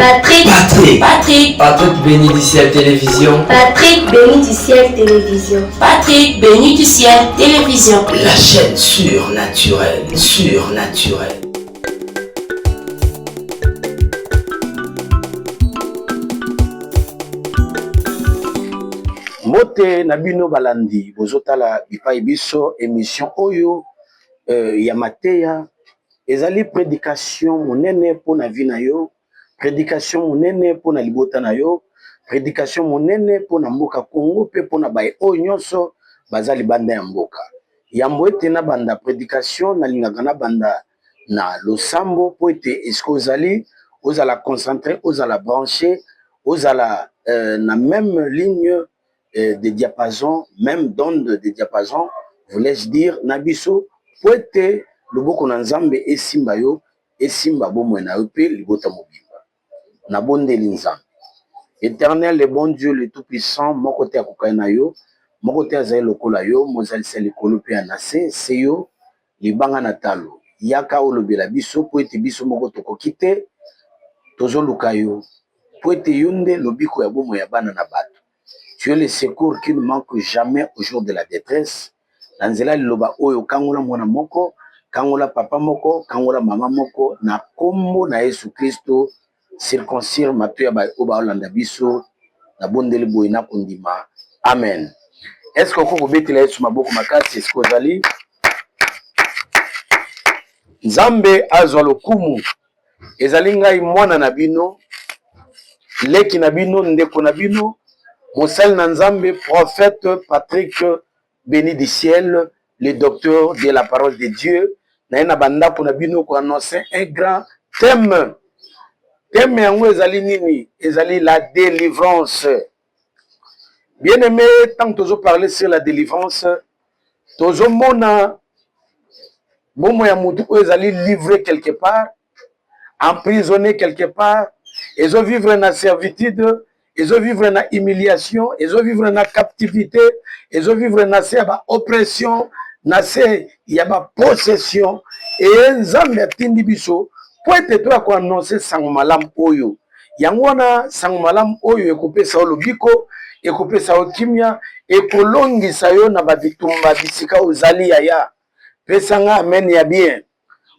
Patrick Béni du Ciel Télévision. Patrick Béni du Ciel Télévision. Patrick Béni du Ciel Télévision. La chaîne surnaturelle, surnaturelle. Mote Nabino Balandi, bozotala bipai biso émission Oyo Yamateya. Ezali prédication monene pour na vie na yo, prédication monene pour na libota na yo, prédication monene pour na mboka Congo pe pour na baye oyo nyonso bazali banda ya mboka. Yambo ete na banda prédication na lingaka na banda na losambo po ete esko ozala concentré, ozala branché, ozala na même ligne de diapason, même d'onde de diapason, voulais-je dire, nabiso, po ete loboko na nzambe esimba yo, esimba bomwe na yo pe libota mobimba. Na bondeli nzambe. Éternel, le bon Dieu, le tout-puissant, moko te akokai na yo, moko te azali lokola yo, mozali se likolo pe anase, se yo, libanga na talo. Yaka olobela biso, po ete biso moko tokoki te, tozoluka yo, po ete yo nde lobiko ya bomwe ya bana na bato. Tu es le secours qui ne manque jamais au jour de la détresse. Nanzela liloba oyo kangola mwana moko, kangola papa moko, kangola mama moko, na kombo na Yesu Kristo, circoncire matu ya oba olanda biso, na bondeli boy na kundima. Amen. Est-ce que vous bete la Yesu maboko makasi, est-ce que vous allez? Nzambe azwa lokumu, ezali ngai mwana na bino, leki na bino, ndeko na bino, Monsel Nanzambe, prophète Patrick Béni du Ciel, le docteur de la parole de Dieu, Naina Banda Kunabino ko annoncer un grand thème. Thème yango ezali nini? Ezali la délivrance. Bien aimé, tant que tozo parler sur la délivrance, tozo mona bomo ya mutu ezali livré quelque part, emprisonné quelque part, ezo vivre na servitude. Ils ont vivre na humiliation, ils ont vivre na captivité, ils ont vivre na oppression, na yaba possession. Et nzambe atindi biso po ete to ko annoncer sango malam oyo. Yango na sango malam oyo ekopesa olobiko, ekopesa okimia, ekolongisa yo na ba bitumba bisika ozali ya. Pesanga amen ya bien.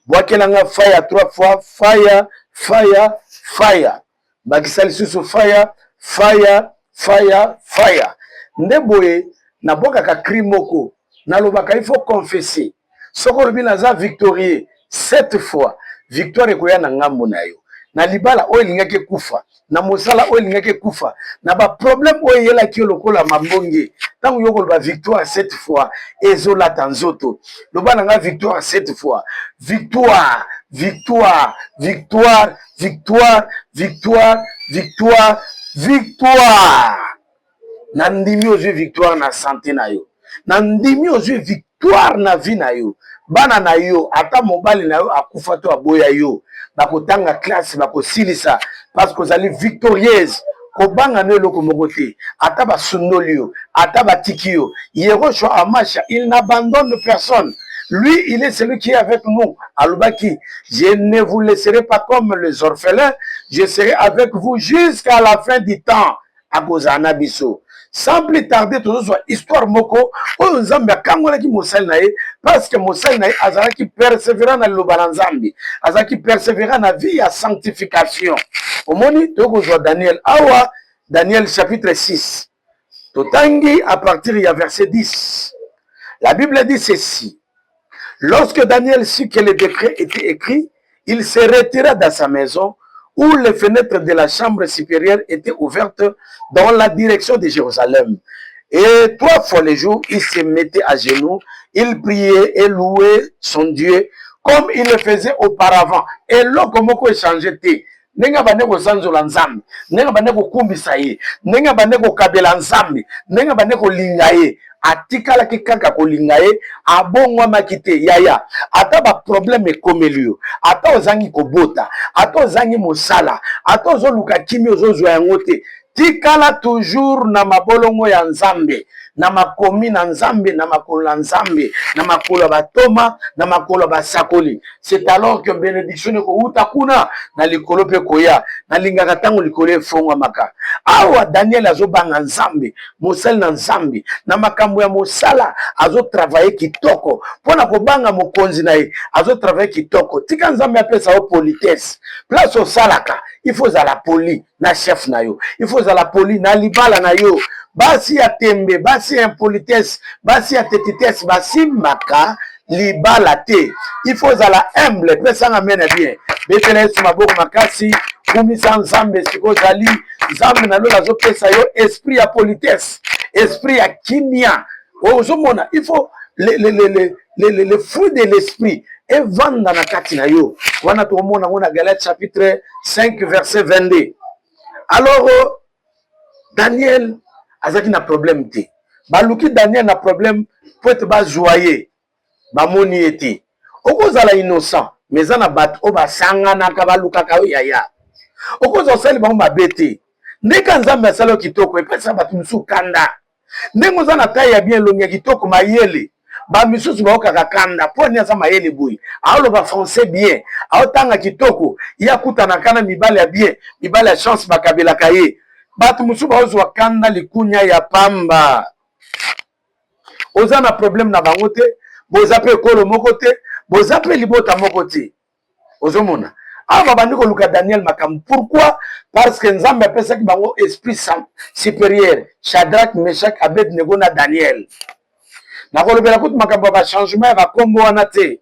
Boakelanga fire 3 fois, fire, fire, fire. Bakisali susu fire. Fire, fire, fire. Ndeboye, na boka ka krimoko, na lobaka il faut confesser. Soko lobi naza victorieux 7 fois. Victoire ekoya na ngambo na yo. Na libala oyo lingaki kufa, na mosala oyo lingaki kufa, na ba problème oyo yela ki lokola mambonge. Tango yoko loba victoire 7 fois, ezola tanzoto. Loba nga victoire 7 fois. Victoire, victoire, victoire, victoire, victoire, victoire. Victoire. Nandimi ozu victoire na santé na yo. Nandimi ozu victoire na vie na yo. Bana na yo, ata mobali na yo akufa to aboya yo. Bakotanga classe bakosilisa parce que ozali victorieuse. Kobanga ne loko mokote. Ata basundoli yo, ata batiki yo. Yeroshua Amasha, il n'abandonne personne. Lui, il est celui qui est avec nous. Alubaki, je ne vous laisserai pas comme les orphelins, je serai avec vous jusqu'à la fin du temps. Agozana biso. Sans plus tarder, tout ça, histoire moko, on Nzambe kangola ki mosali na ye, parce que mosali na ye azala ki persévérant na loba Nzambe, azala ki persévérant na vie à sanctification. Au moni, toko zo Daniel awa, Daniel chapitre 6. Totangi à partir du verset 10. La Bible dit ceci. Lorsque Daniel sut que le décret était écrit, il se retira dans sa maison où les fenêtres de la chambre supérieure étaient ouvertes dans la direction de Jérusalem. Et 3 fois le jour, il se mettait à genoux, il priait et louait son Dieu comme il le faisait auparavant. Et là, comment il changeait? Nenga baneko sanzola nzambe, nenga baneko kumbisa ye, nenga baneko kabela nzambe, nenga baneko linga ye. Atikala ki kaka kolinga ye, abongwa makite yaya. Ata ba problème ekomeli yo, ata ozangi kobota, ata ozangi mosala, ata ozoluka kimi ozozwa yango te. tikala toujours na mabolongo ya nzambe, na makomi na nzambe, na makolo na nzambe, na makolo batoma, na makolo basakoli. C'est alors que bénédiction ne ko uta kuna na likolo pe koya, na lingaka tango likolo efongwa maka. Awa Daniel azobanga nzambe, mosali na nzambe, na makambo ya mosala azo travailler kitoko, pona ko banga mokonzi na ye, azo travailler kitoko. Tika nzambe apesa o politesse. Place au salaka, il faut à la poli na chef na yo. Il faut à la poli na libala na yo. Basi ya tembe, basi ya impolitesse, basi ya tetitesse, basi maka libala te. Il faut à la humble, pesa nga mena bien. Betele su maboko makasi, kumisa nzambe siko zali, nzambe na lola zo pesa yo esprit ya politesse, esprit ya kimia. Ozomona, il faut le fruit de l'esprit et vendre dans la kati na yo. Wana to mona ngona Galates chapitre 5 verset 22. Alors Daniel azaki na problème te. Baluki Daniel na problème peut être ba joyeux. Ba moni ete. Okozala innocent, mais ana bat o ba sangana ka baluka ka yaya. Okozo sali ba mabete. Ndeka nzambe asalo kitoko epesa batu musu kanda. Ndengo zana taya bien longia kitoko mayele. Ba misusu ba okaka kanda poni asa mayele boy. Aolo ba français bien. Aotanga kitoko ya kutana kana mibale ya bien, mibale ya chance bakabela kaye. Batu musu ba ozwa kanda likunya ya pamba. Oza na problème na bango te, boza pe kolo moko te, boza pe libota moko te. Ozomona. Ava bandiko luka Daniel makam. Pourquoi? Parce que nzambe apesa ki bango esprit supérieur. Shadrach, Meshach, Abednego na Daniel. Na kolobela kutu makambo ba changement ba kombo wana te.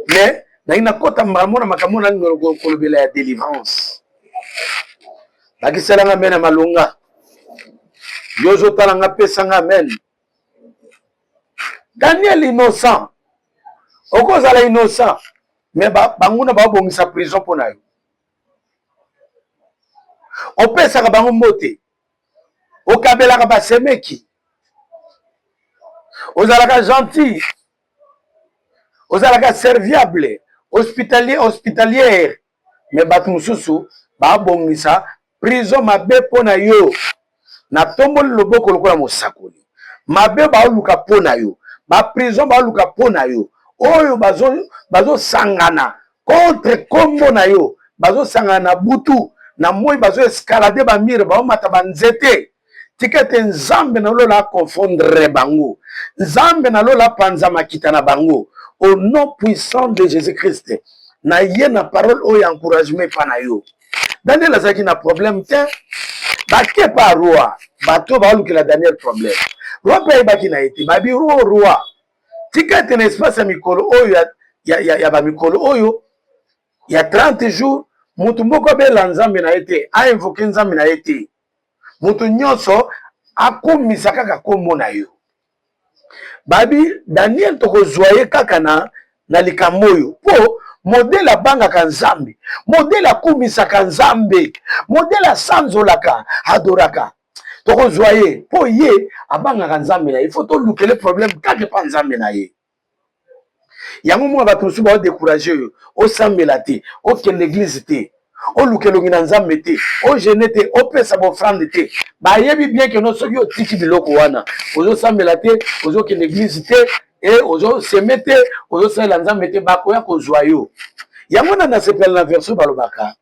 Mais na ina kota mramona makambo na kolobela ya délivrance. Bakisela nga mena malunga. Yozo talanga pesa nga men. Daniel innocent. Okozala innocent. Mais banguna ba bongisa prison pona yo. Opesa ka bango mbote. Okabela ka ba semeki. Ozalaka gentil. Ozalaka serviable, hospitalière. Mais batu mususu ba bongisa prison mabe pona yo. Na tomboli loboko lokola mosakoli. Mabe ba luka pona yo. Ba prison ba luka pona yo. Oyo bazo sangana contre kombo na yo. Bazo sangana butu na moi bazo escalader ba mire ba mata banzete. Tikete nzambe na lola confondre bango. Nzambe na lola panza makita na bango. Au nom puissant de Jésus-Christ. Na ye na parole oyo encouragement pa na yo. Daniel azaki na problème te. Baké pa roi. Bato ba luki la Daniel problème. Roi pa baki na ete. Babi roi. Tikete na espace ya mikolo oyo ya ba mikolo oyo ya 30 jours mutu moko bela nzambe na ete. A invoquer nzambe na ete. Mutu nyonso akumisa kaka kombo na yo. Babi Daniel toko zoye kaka na likambo oyo po modèle abanga ka nzambe, modèle akumisa ka nzambe, modèle sanzolaka adoraka. Toko zoye po ye abanga ka nzambe na ye. Il faut to lukele problème kaka pa nzambe na ye. Yango mwa batu su ba décourager yo, o sambela te, o ke l'église te. O lukelongi na nzambe te, o jeune te, o pesa bo offrande te. Ba yebi bien que no soki o tiki biloko wana. Ozo sambela te, ozo ke l'église te, et ozo semete, ozo sala nzambe te bakoya ko joyeux. Yango na sepel na verset balobaka.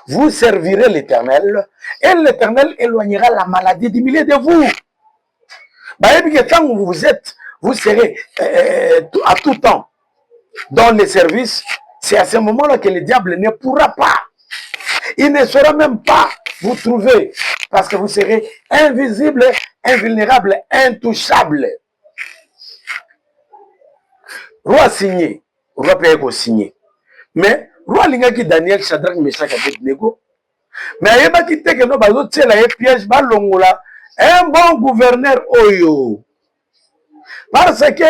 Vous servirez l'Éternel et l'Éternel éloignera la maladie du milieu de vous. Ba yebi que tant où vous êtes, vous serez à tout temps dans les services. C'est à ce moment-là que le diable ne pourra pas. Il ne saura même pas vous trouver parce que vous serez invisible, invulnérable, intouchable. Roi signé, roi paye pour signer. Mais roi linga qui Daniel, Shadrach, Meshach, Abednego. Mais il va quitter que nous allons tirer les pièges balongola. Un bon gouverneur oyo. Parce que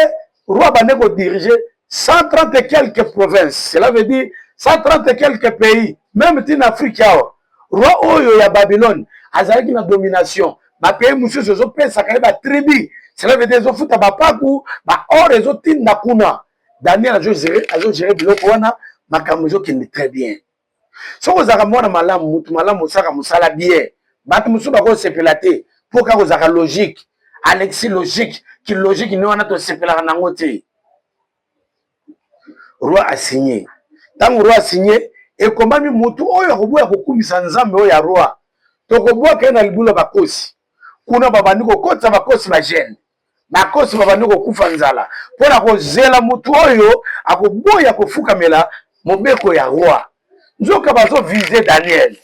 roi Banego dirigeait 130 et quelques provinces. Cela veut dire 130 et quelques pays. Même en Afrique, roi oyo ya Babylone, azalaki na domination. Ba pays monsieur zo pesa ka ba tribu. Cela veut dire zo futa ba paku, ba or zo tinda kuna. Daniel azo gérer biloko wana, makambo zo kende très bien. So ozaka mwana malamu, mutu malamu saka musala bien. bato mosusu bakosepela te mpo kaka kozalaka logique alexi logique ki logique nde wana tosepelaka nango te. Roi asigné ntango roi asigné ekomami motu oyo akoboya kokumisa nzambe oyo ya roi tokobwaka ye na libula bakosi kuna babandi kokotisa bakosi bagene bakosi babandi kokufa nzala mpona kozela motu oyo akoboya kofukamela mobeko ya roi. Nzoka bazovize Daniel,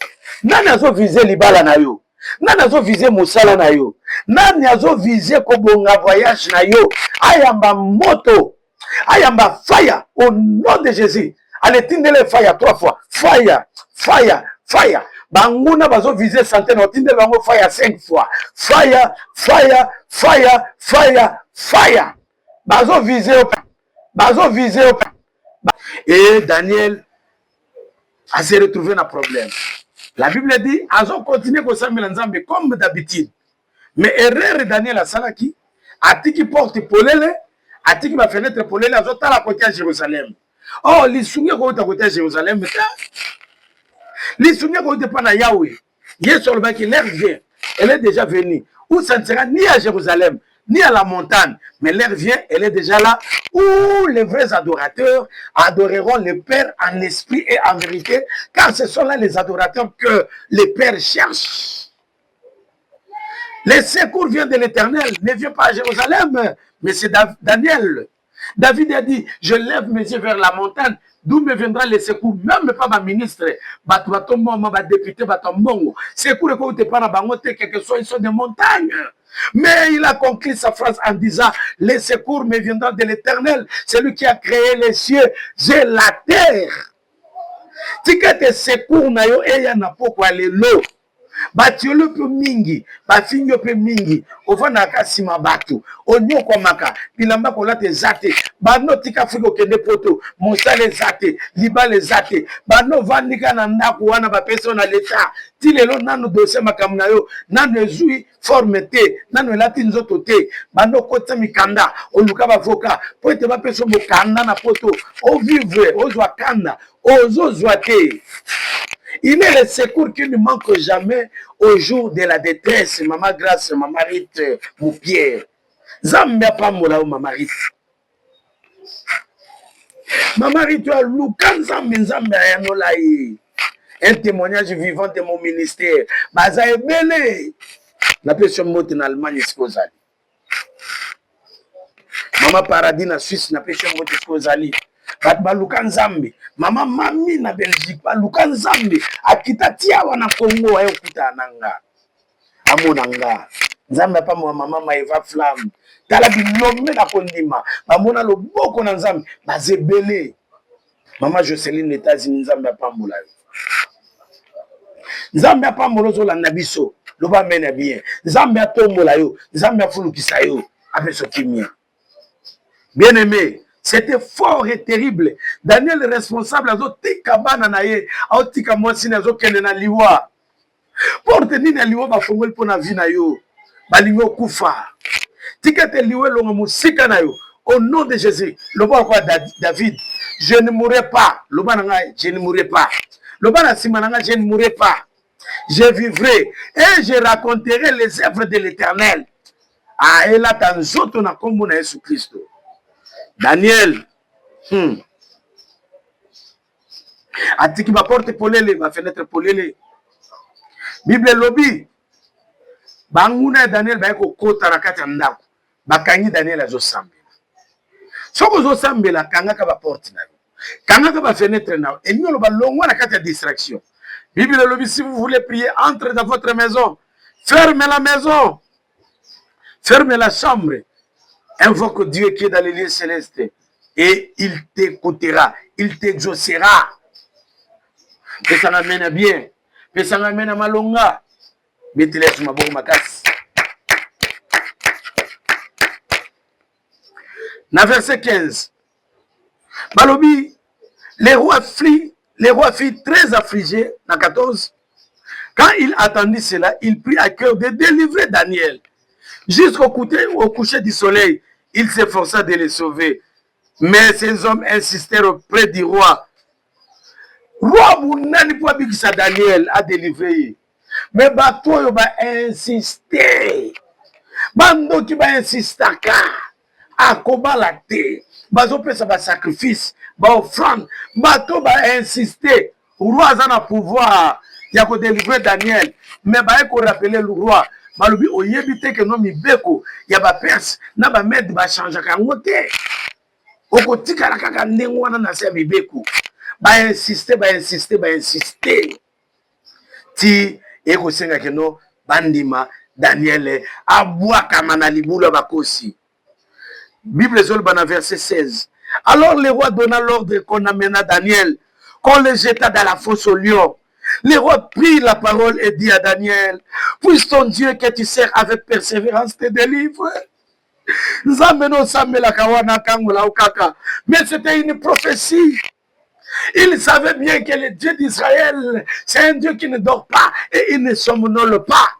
nani azovize libala na yo, nani azovize mosala na yo, nani azovize kobonga voyage na yo, ayamba moto, ayamba fire au nom de Jésus. Allez tindele fire 3 fois, fire, fire, fire. Banguna bazovize centaine, tindele bango fire 5 fois, fire, fire, fire, fire, fire. Bazovize, bazovize. Et Daniel a se retrouvé dans problème. La Bible dit, ils ont continué à s'amener comme d'habitude. Mais erreur de Daniel a salaki, a tiki porte polele, a tiki ma fenêtre polele, ils ont à la côté à Jérusalem. Oh, les soumis qui ont à côté à Jérusalem, les soumis qui ont été pas à Yahweh. Hier sur le banc, l'air vient, elle est déjà venue. Où ça ne sera ni à Jérusalem, ni à la montagne, mais l'air vient, elle est déjà là, où les vrais adorateurs adoreront le Père en esprit et en vérité, car ce sont là les adorateurs que le Père cherche. Les secours viennent de l'Éternel, ne vient pas à Jérusalem, mais c'est Daniel. David a dit, je lève mes yeux vers la montagne, d'où me viendra les secours, même pas ma ministre, ma député, secours que pas dans quel que soit, ils sont des montagnes. Mais il a conclu sa phrase en disant, les secours me viendront de l'Éternel, c'est lui qui a créé les cieux et la terre. Tika te secours na yo eya na poko alelo. Batiolo pe mingi, bafinyo pe mingi, ofana kasima batu, onyo kwa maka, bilamba kola te zate, bano tika fiko kende poto, monsale zate, libale zate, bano vandika na ndaku wana bapeso na leta, tilelo nano dose makamuna yo, nano ezui forme te, nano elati nzoto te, bano kota mikanda, oluka bavoka, po ete bapeso mokanda na poto, o vivre, ozwa kanda, ozo zwate. Il est le secours qui ne manque jamais au jour de la détresse. Maman Grâce, Maman Rite, mon Pierre. Zambia pas mola ou Maman Rite. Maman Rite, tu as Lukan Zambia Yanolaï. Un témoignage vivant de mon ministère. Baza est belé. La personne monte en Allemagne, Skozali. Maman Paradis na Suisse, la personne monte Skozali. Baluka Nzambe, mama mami na Belgique, baluka Nzambe, akita tia wana Congo ayo kuta nanga. Amonanga. Nzambe pa mama Maeva Flamme. Tala bilombe na kondima. Bamona loboko na Nzambe, bazebele. Mama Jocelyne États-Unis Nzambe pa mbola. Nzambe pa mbolo zo la nabiso, loba mena bien. Nzambe atombola yo, Nzambe afulukisa yo, abeso kimia. Bien-aimé, c'était fort et terrible. Daniel est responsable à tika bana na ye, a tika mwasi na zo kende na liwa. Porte ni na liwa ba fongol pona vie na yo. Balingo kufa. Tika te liwe longa musika na yo. Au nom de Jésus, loba kwa David, je ne mourrai pas. Loba nanga, je ne mourrai pas. Loba na sima nanga, je ne mourrai pas. Je vivrai et je raconterai les œuvres de l'Éternel. Ah, et là, t'as nzoto na kombo na Yesu Christo. Daniel, atiki ba porte polele, ba fenêtre polele. Bible lobby, banguna Daniel ba ko kota na kati ya ndako. Bakangi Daniel azo sambela. Soko zo sambela kanga ka ba porte na yo. Kanga ka ba fenêtre na yo. Enyolo ba longwa na kati ya distraction. Bible lobby, si vous voulez prier, entrez dans votre maison. Fermez la maison. Fermez la chambre. Invoque Dieu qui est dans les lieux célestes et il t'écoutera, il t'exaucera. Que ça m'amène à bien, que ça m'amène à malonga. Mais tu laisses ma bonne macasse. Dans verset 15, Balobi, les rois furent très affligés. Dans 14, quand il attendit cela, il prit à cœur de délivrer Daniel. Jusqu'au coucher du soleil, il s'efforça de les sauver. Mais ces hommes insistèrent auprès du roi. Roi Mounani Pouabikisa Daniel a délivré. Mais bato va insister. Bando qui va insister à kobala te. Bazo pesa ba sacrifice, ba offrande. Bato va insister. Roi a pouvoir. Il y a délivrer Daniel. Mais ba ko rappeler le roi. Balobi oyebite que non mi beko. Il y a ba perse. Na ba med ba changer ka ngote. Oko tika la kaka ndengo wana na se mi beko. Ba insister, ba insister, ba insister. Ti eko senga keno bandima Daniel abwa kamana libula bakosi. Bible zol bana verset 16. Alors le roi donna l'ordre qu'on amena Daniel, qu'on le jeta dans la fosse au lion. Le roi prit la parole et dit à Daniel, puisse ton Dieu que tu sers avec persévérance te délivre. Mais c'était une prophétie. Il savait bien que le Dieu d'Israël, c'est un Dieu qui ne dort pas et il ne somnole pas.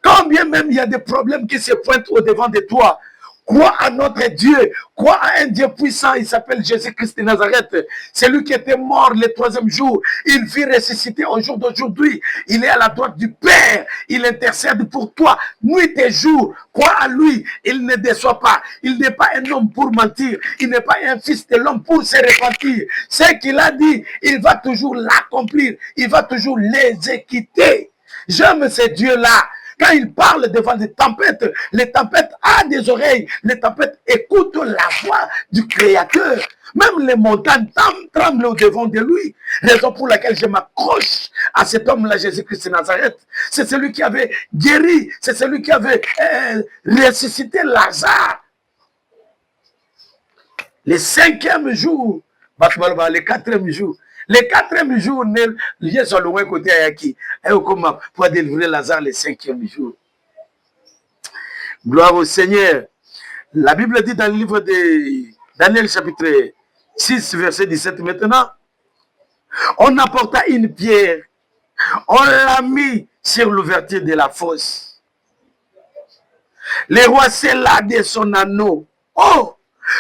Quand bien même il y a des problèmes qui se pointent au devant de toi, crois à notre Dieu, crois à un Dieu puissant, il s'appelle Jésus-Christ de Nazareth. C'est lui qui était mort le 3e jour, il vit ressusciter au jour d'aujourd'hui. Il est à la droite du Père, il intercède pour toi, nuit et jour. Crois à lui, il ne déçoit pas, il n'est pas un homme pour mentir, il n'est pas un fils de l'homme pour se repentir. Ce qu'il a dit, il va toujours l'accomplir, il va toujours l'exécuter. J'aime ce Dieu-là. Quand il parle devant les tempêtes a des oreilles. Les tempêtes écoutent la voix du Créateur. Même les montagnes tremblent au devant de lui. Raison pour laquelle je m'accroche à cet homme-là, Jésus-Christ de Nazareth. C'est celui qui avait guéri. C'est celui qui avait ressuscité Lazare. Le 5e jour, le 4e jour. Le 4e jour, il y a sur le loin côté Ayaki. Et comment pour délivrer Lazare le 5e jour. Gloire au Seigneur. La Bible dit dans le livre de Daniel chapitre 6, verset 17 maintenant. On apporta une pierre. On l'a mis sur l'ouverture de la fosse. Le roi scella de son anneau. Oh!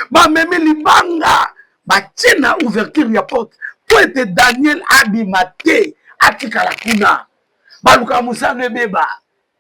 Bah, même libanga. Bah, tiens la ouverture de la porte. Pour être Daniel abimate. Atika la kuna. Bah, luka moussa nebeba.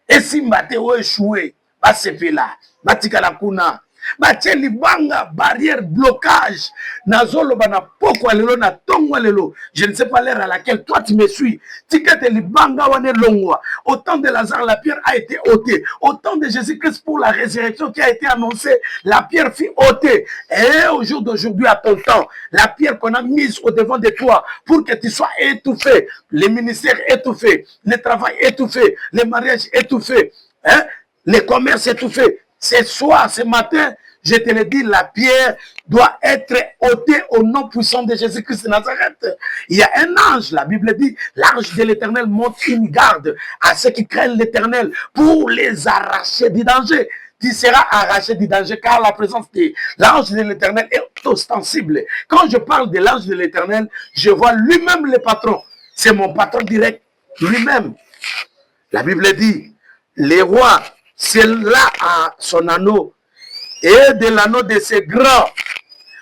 Et si mbate ou échoué. Bah, c'est fait là. Bah, tika la kuna. Bah, tiens libanga. Barrière, blocage. Nazolo bana poko alelo na tongo alelo. Je ne sais pas l'heure à laquelle toi tu me suis. Tikete libanga wane longwa. Au temps de Lazare, la pierre a été ôtée. Au temps de Jésus-Christ pour la résurrection qui a été annoncée, la pierre fut ôtée. Et au jour d'aujourd'hui, à ton temps, la pierre qu'on a mise au devant de toi pour que tu sois étouffé, les ministères étouffés, le travail étouffé, les mariages étouffés, hein, les commerces étouffés. Ce soir, ce matin, je te le dis, la pierre doit être ôtée au nom puissant de Jésus-Christ de Nazareth. Il y a un ange, la Bible dit, l'ange de l'Éternel monte une garde à ceux qui craignent l'Éternel pour les arracher du danger. Tu seras arraché du danger car la présence de l'ange de l'Éternel est ostensible. Quand je parle de l'ange de l'Éternel, je vois lui-même le patron. C'est mon patron direct, lui-même. La Bible dit, les rois, c'est là à son anneau. Et de l'anneau de ses grands.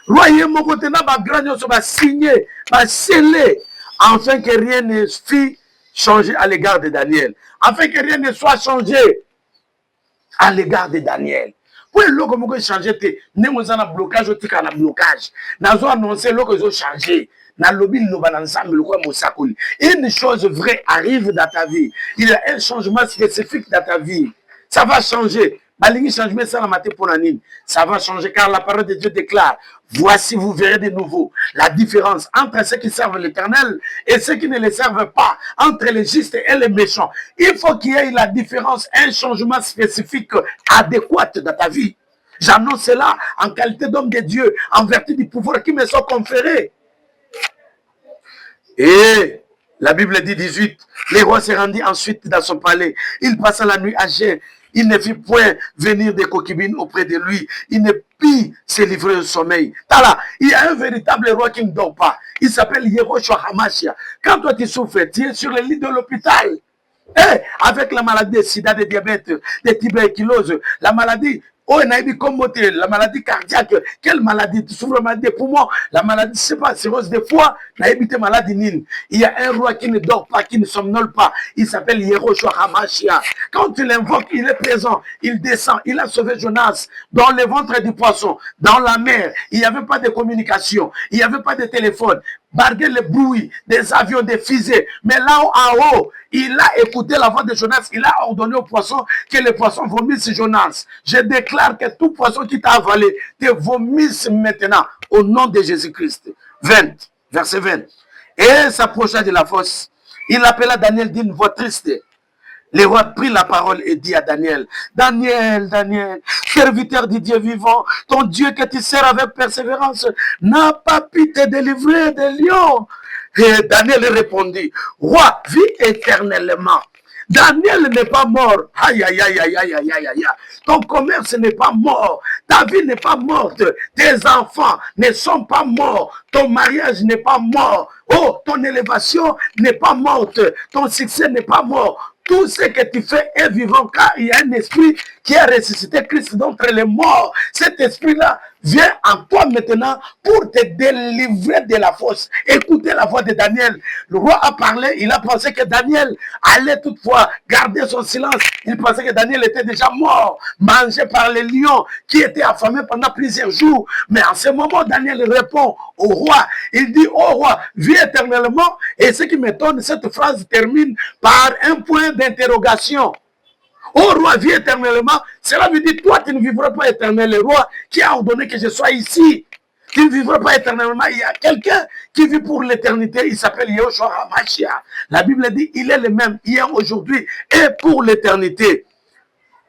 Royaume Mokotena, ma grand, va signer, va sceller, afin que rien ne fût changé à l'égard de Daniel. Afin que rien ne soit changé à l'égard de Daniel. Pour le logo moko changer te, nous avons blocage, au tika na blocage. Nous avons annoncé logo ils ont changé. Na lobby loba ensemble le quoi mosakoli. Une chose vraie arrive dans ta vie. Il y a un changement spécifique dans ta vie. Ça va changer. Ça va changer car la parole de Dieu déclare, voici vous verrez de nouveau la différence entre ceux qui servent l'Éternel et ceux qui ne le servent pas, entre les justes et les méchants. Il faut qu'il y ait la différence, un changement spécifique adéquat dans ta vie. J'annonce cela en qualité d'homme de Dieu, en vertu du pouvoir qui me sont conférés. Et la Bible dit 18, le roi se rendit ensuite dans son palais. Il passa la nuit à jeun. Il ne fit point venir des concubines auprès de lui. Il ne put se livrer au sommeil. Tala, il y a un véritable roi qui ne dort pas. Il s'appelle Yehoshua Hamashia. Quand toi tu souffres, tu es sur le lit de l'hôpital. Avec la maladie de sida, de diabète, de tuberculose, la maladie Oh, la maladie cardiaque, quelle maladie? Tu souffres de maladie des poumons, la maladie, je sais pas, cirrhose des foies, maladie nine. Il y a un roi qui ne dort pas, qui ne somnole pas. Il s'appelle Yehoshua HaMashiach. Quand tu l'invoques, il est présent, il descend, il a sauvé Jonas dans le ventre du poisson, dans la mer. Il n'y avait pas de communication, il n'y avait pas de téléphone. Malgré le bruit des avions, des fusées. Mais là en haut, il a écouté la voix de Jonas. Il a ordonné au poisson que les poissons vomissent Jonas. Je déclare que tout poisson qui t'a avalé te vomisse maintenant au nom de Jésus-Christ. 20, verset 20. Et s'approcha de la fosse. Il appela Daniel d'une voix triste. Le roi prit la parole et dit à Daniel, Daniel, Daniel, serviteur du Dieu vivant, ton Dieu que tu sers avec persévérance n'a pas pu te délivrer des lions. Et Daniel répondit, roi, vis éternellement. Daniel n'est pas mort. Aïe, aïe, aïe, aïe, aïe, aïe, aïe, aïe. Ton commerce n'est pas mort. Ta vie n'est pas morte. Tes enfants ne sont pas morts. Ton mariage n'est pas mort. Oh, ton élévation n'est pas morte. Ton succès n'est pas mort. Tout ce que tu fais est vivant car il y a un esprit qui a ressuscité Christ d'entre les morts. Cet esprit-là vient en toi maintenant pour te délivrer de la fosse. Écoutez la voix de Daniel. Le roi a parlé, il a pensé que Daniel allait toutefois garder son silence. Il pensait que Daniel était déjà mort, mangé par les lions qui étaient affamés pendant plusieurs jours. Mais en ce moment, Daniel répond au roi. Il dit, oh roi, vis éternellement. Et ce qui m'étonne, cette phrase termine par un point d'interrogation. Oh roi, vis éternellement. Cela veut dire, toi, tu ne vivras pas éternellement. Le roi qui a ordonné que je sois ici, tu ne vivras pas éternellement. Il y a quelqu'un qui vit pour l'éternité. Il s'appelle Yehoshua HaMashiach. La Bible dit, il est le même hier, aujourd'hui et pour l'éternité.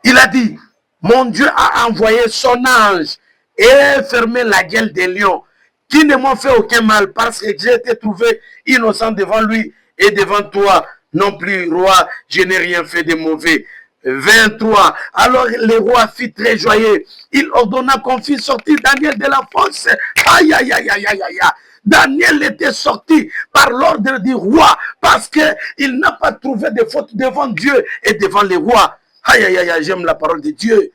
Il a dit, mon Dieu a envoyé son ange et fermé la gueule des lions qui ne m'ont fait aucun mal parce que j'ai été trouvé innocent devant lui et devant toi. Non plus, roi, je n'ai rien fait de mauvais. 23. Alors le roi fit très joyeux. Il ordonna qu'on fît sortir Daniel de la fosse. Aïe, aïe, aïe, aïe, aïe, aïe. Daniel était sorti par l'ordre du roi parce qu'il n'a pas trouvé de faute devant Dieu et devant les rois. Aïe, aïe, aïe, j'aime la parole de Dieu.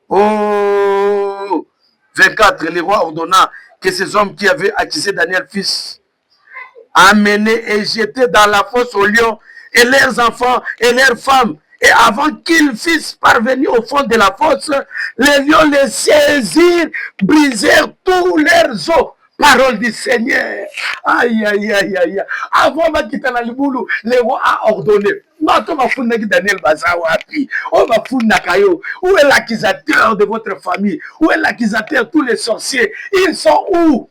Oh, 24. Le roi ordonna que ces hommes qui avaient accusé Daniel fils amenés et jetés dans la fosse aux lions et leurs enfants et leurs femmes. Et avant qu'ils fissent parvenir au fond de la fosse, les lions les saisirent, brisèrent tous leurs os. Parole du Seigneur. Aïe, aïe, aïe, aïe. Avant de quitter la liboulou, le roi a ordonné. Daniel Bazawapi. Où est l'accusateur de votre famille? Où est l'accusateur de tous les sorciers? Ils sont où?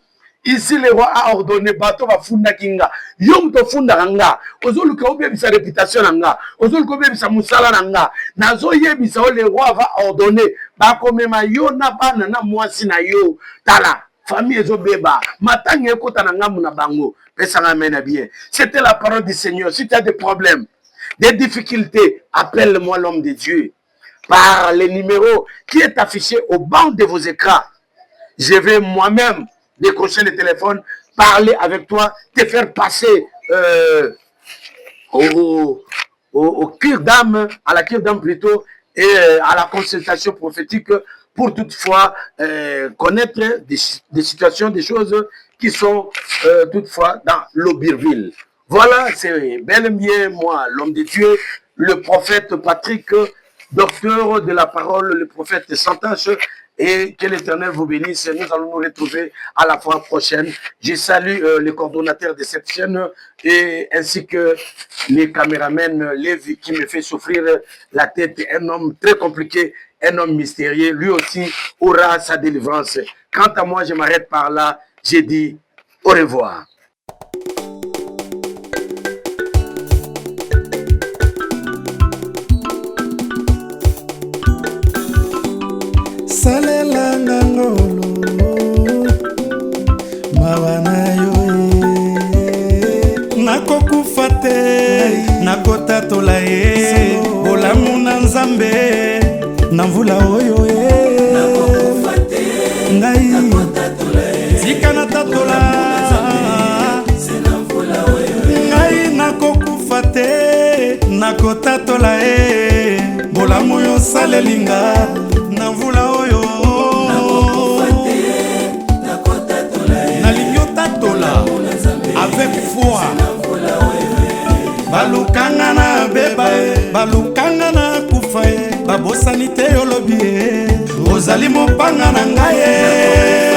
Ici, le roi a ordonné, bateau va funda kinga. Yom to funda nga. Ozolu ka obe bisa réputation nga. Ozolu ka obe bisa musala nga. Nazo ye bisa le roi va ordonner. Ba komema yo na bana na mwasi na yo. Tala. Famille ezobeba. Matangi ekota na nga muna bango. Pesa nga mena bien. C'était la parole du Seigneur. Si tu as des problèmes, des difficultés, appelle-moi l'homme de Dieu. Par le numéro qui est affiché au bas de vos écrans. Je vais moi-même décrocher le téléphone, parler avec toi, te faire passer au cure d'âme, à la cure d'âme plutôt, et à la consultation prophétique pour toutefois connaître des situations, des choses qui sont toutefois dans l'Aubirville. Voilà, c'est bel et bien moi, l'homme de Dieu, le prophète Patrick, docteur de la parole, le prophète sans tache. Et que l'Éternel vous bénisse. Nous allons nous retrouver à la fois prochaine. Je salue les coordonnateurs de cette chaîne et ainsi que les caméramens, Lévi qui me fait souffrir la tête. Un homme très compliqué, un homme mystérieux. Lui aussi aura sa délivrance. Quant à moi, je m'arrête par là. J'ai dit au revoir. salelanga ngolo mawana yo nakokufa te nakotatola ye bolamu na nzambe na mvula oyo ngai tika na tatola ngai nakokufa te nakotatola ye bolamu yo salelinga na mvula oyo nalingi otatola avec foi balukanga na beba balukanga na kufa babosani te olobi ozali mopanga na ngai